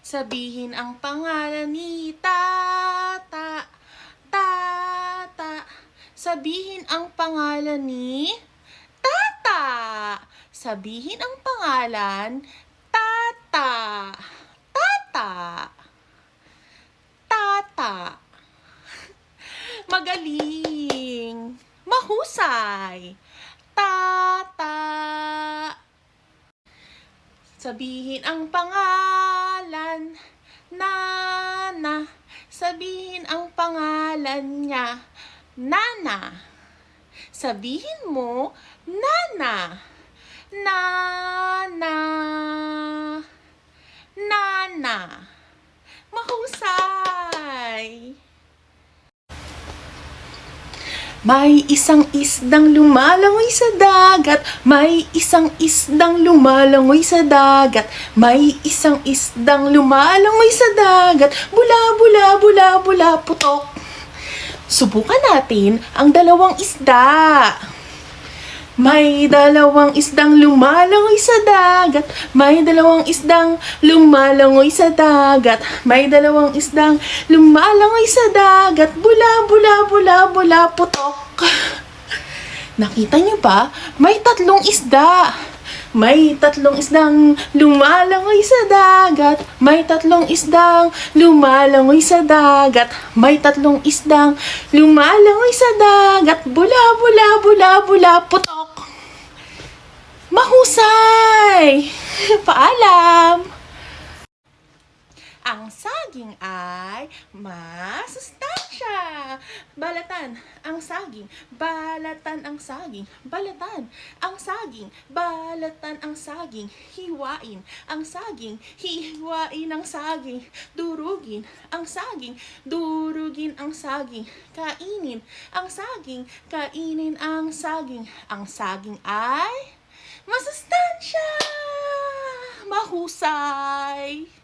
Sabihin ang pangalan ni Tata. Tata. Sabihin ang pangalan ni Tata. Sabihin ang pangalan Tata. Tata. Tata. Magaling. Mahusay. Tata. Sabihin ang pangalan Nana. Sabihin ang pangalan niya Nana. Sabihin mo Nana. Nana. Nana. Mahusay. May isang isdang lumalangoy sa dagat. May isang isdang lumalangoy sa dagat. May isang isdang lumalangoy sa dagat. Bula, bula, bula, bula, putok. Subukan natin ang dalawang isda. May dalawang isdang lumalangoy sa dagat. May dalawang isdang lumalangoy sa dagat. May dalawang isdang lumalangoy sa dagat. Bula, bula, bula, bula, putok. Nakita niyo ba? May tatlong isda. May tatlong isdang lumalangoy sa dagat. May tatlong isdang lumalangoy sa dagat. May tatlong isdang lumalangoy sa dagat. Bula, bula, bula, bula, putok. Mahusay! Paalam! Ang saging ay masustansya. Balatan ang saging. Balatan ang saging. Balatan ang saging. Balatan ang saging. Hiwain ang saging. Hiwain ang saging. Durugin ang saging. Durugin ang saging. Kainin ang saging. Kainin ang saging. Ang saging ay masustansya. Mahusay.